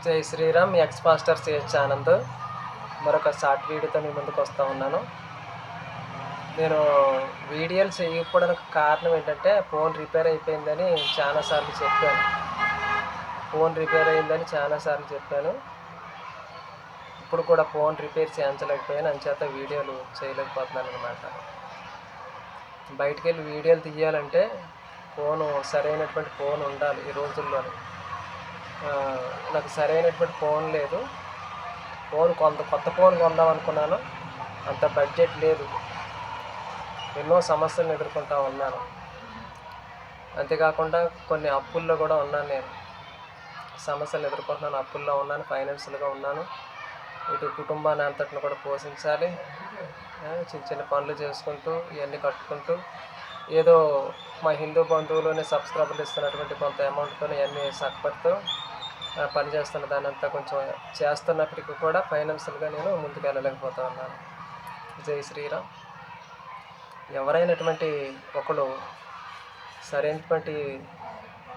జై Sriram. Ex pastor CH Anand మరొక short వీడియోతో మీ ముందుకు వస్తూ ఉన్నాను. నేను వీడియోలు చేయకపోవడానికి కారణం ఏంటంటే ఫోన్ రిపేర్ అయిపోయిందని చాలాసార్లు చెప్పాను. ఇప్పుడు కూడా ఫోన్ రిపేర్ చేయించలేకపోయాను, అంచేత వీడియోలు చేయలేకపోతున్నాను అనమాట. బయటికి వెళ్ళి వీడియోలు తీయాలంటే సరైనటువంటి ఫోన్ ఉండాలి ఈ రోజుల్లోని. నాకు సరైనటువంటి ఫోన్ లేదు. కొత్త ఫోన్ కొందాం అనుకున్నాను, అంత బడ్జెట్ లేదు. ఎన్నో సమస్యలను ఎదుర్కొంటూ ఉన్నాను. అంతేకాకుండా కొన్ని అప్పుల్లో కూడా ఉన్నాను. నేను సమస్యలు ఎదుర్కొంటున్నాను, అప్పుల్లో ఉన్నాను, ఫైనాన్షియల్గా ఉన్నాను. ఇటు కుటుంబాన్ని అంతటిని కూడా పోషించాలి. చిన్న చిన్న పనులు చేసుకుంటూ ఇవన్నీ కట్టుకుంటూ ఏదో మా హిందూ బంధువులోనే సబ్స్క్రైబర్లు ఇస్తున్నటువంటి కొంత అమౌంట్తో ఇవన్నీ సక్కపడుతూ పని చేస్తున్న దాన్ని అంతా కొంచెం చేస్తున్నప్పటికీ కూడా ఫైనాన్షియల్గా నేను ముందుకు వెళ్ళలేకపోతూ ఉన్నాను. జై శ్రీరామ్. ఎవరైనటువంటి ఒకరు సరైనటువంటి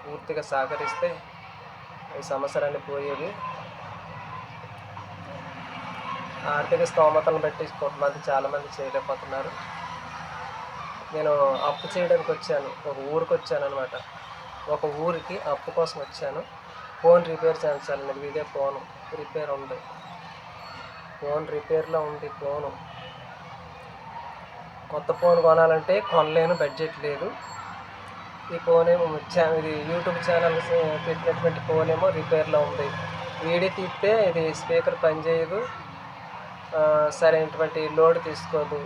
పూర్తిగా సహకరిస్తే ఈ సమస్యలన్నీ పోయేవి. ఆర్థిక స్తోమతలను బట్టి కొంతమంది చాలామంది చేయలేకపోతున్నారు. నేను అప్పు చేయడానికి వచ్చాను, ఒక ఊరికి వచ్చాను అనమాట. ఒక ఊరికి అప్పు కోసం వచ్చాను. ఫోన్ రిపేర్ చేయించాలి. నాకు ఇదే ఫోన్ రిపేర్ ఉంది, ఫోన్ రిపేర్లో ఉంది. కొత్త ఫోన్ కొనాలంటే కొనలేను, బడ్జెట్ లేదు. ఈ ఫోన్ ఏమో ఇది యూట్యూబ్ ఛానల్ పెట్టినటువంటి ఫోన్ ఏమో రిపేర్లో ఉంది. వీడియో తీస్తే ఇది స్పీకర్ పనిచేయదు, సరైనటువంటి లోడ్ తీసుకోదు,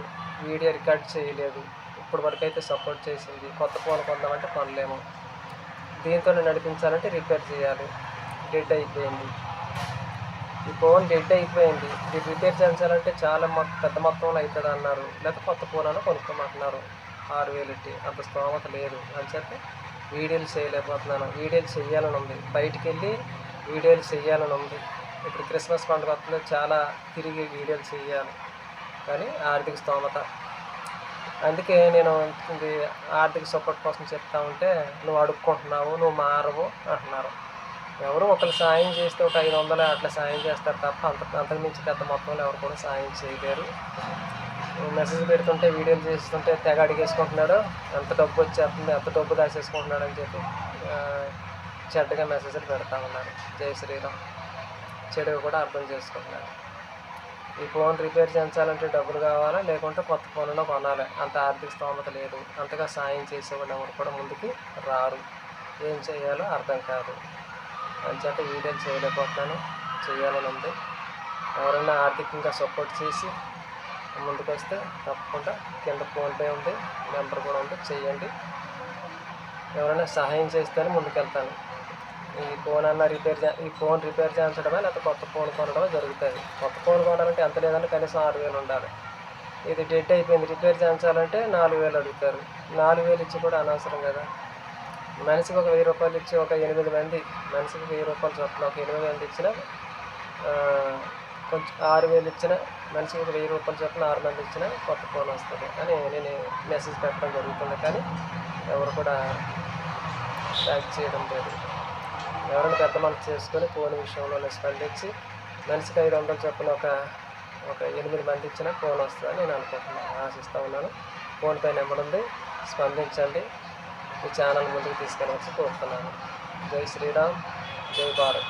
వీడియో రికార్డ్ చేయలేదు. ఇప్పుడు వరకైతే సపోర్ట్ చేసింది. కొత్త ఫోన్ కొందామంటే కొనలేము. దీంతో నడిపించాలంటే రిపేర్ చేయాలి. డెడ్ అయిపోయింది ఈ ఫోన్, డెడ్ అయిపోయింది. ఇది రిపేర్ చేయించాలంటే చాలా పెద్ద మొత్తంలో అవుతుంది అన్నారు. లేకపోతే కొత్త ఫోన్ అయినా కొనుక్కోమంటున్నారు 6,000 ఇట్టి. అంత స్తోమత లేదు అని చెప్పి వీడియోలు చేయలేకపోతున్నాను. వీడియోలు చేయాలని ఉంది, బయటికి వెళ్ళి వీడియోలు చేయాలని ఉంది. ఇప్పుడు క్రిస్మస్ పండుగ వస్తుంది, చాలా తిరిగి వీడియోలు చేయాలి, కానీ ఆర్థిక స్తోమత. అందుకే నేను ఇది ఆర్థిక సపోర్ట్ కోసం చెప్తా ఉంటే నువ్వు అడుక్కుంటున్నావు, నువ్వు మారవు అంటున్నారు. ఎవరు ఒకరు సాయం చేస్తే ఒక 500 అట్లా సాయం చేస్తారు తప్ప అంతకుమించి పెద్ద మొత్తంలో ఎవరు కూడా సాయం చేయలేరు. మెసేజ్ పెడుతుంటే వీడియోలు చేస్తుంటే తెగ అడిగేసుకుంటున్నాడు, ఎంత డబ్బు వచ్చేస్తుంది, ఎంత డబ్బు దాచేసుకుంటున్నాడు అని చెప్పి చెడ్డగా మెసేజ్లు పెడతా ఉన్నారు. జై శ్రీరామ్. చెడుగా కూడా అర్థం చేసుకుంటున్నారు. ఈ ఫోన్ రిపేర్ చేయించాలంటే డబ్బులు కావాలా, లేకుంటే కొత్త ఫోన్లో కొనాలి. అంత ఆర్థిక స్తోమత లేదు. అంతగా సాయం చేసేవాళ్ళు ఎవరు కూడా ముందుకు రారు. ఏం చేయాలో అర్థం కాదు. అంచేత వీడియోలు చేయలేకపోతున్నాను, చేయాలని ఉంది. ఎవరైనా ఆర్థికంగా సపోర్ట్ చేసి ముందుకు వస్తే తప్పకుండా కింద ఫోన్పే ఉంది, నెంబర్ కూడా ఉంది, చేయండి. ఎవరైనా సహాయం చేస్తేనే ముందుకెళ్తాను. ఈ ఫోన్ రిపేర్ చేయించడమే లేకపోతే కొత్త ఫోన్ కొనడమే జరుగుతుంది. కొత్త ఫోన్ కొనాలంటే ఎంత లేదంటే కనీసం 6,000 ఉండాలి. ఇది డెడ్ అయిపోయింది, రిపేర్ చేయించాలంటే 4,000 అడుగుతారు. 4,000 ఇచ్చి కూడా అనవసరం కదా. మనిషికి ఒక 1,000 రూపాయలు ఇచ్చి ఒక 8 మంది, మనిషికి 1,000 రూపాయలు చొప్పున ఒక 8 మంది ఇచ్చినా, కొంచెం 6,000 ఇచ్చిన మనిషికి ఒక 1,000 రూపాయలు చొప్పున 6 మంది ఇచ్చినా కొత్త ఫోన్ వస్తుంది అని నేను మెసేజ్ పెట్టడం జరుగుతుంది. కానీ ఎవరు కూడా ట్యాక్ చేయడం లేదు. ఎవరైనా పెద్ద మనసు చేసుకొని ఫోన్ విషయంలో స్పందించి మనిషికి 500 చొప్పున ఒక 8 మంది ఇచ్చినా ఫోన్ వస్తుందని నేను అనుకుంటున్నాను, ఆశిస్తూ ఉన్నాను. ఫోన్పే నెంబర్ ఉంది, స్పందించండి. ఈ ఛానల్ ముందుకు తీసుకెళ్ళవలసి కోరుతున్నాను. జై శ్రీరామ్, జై భారత్.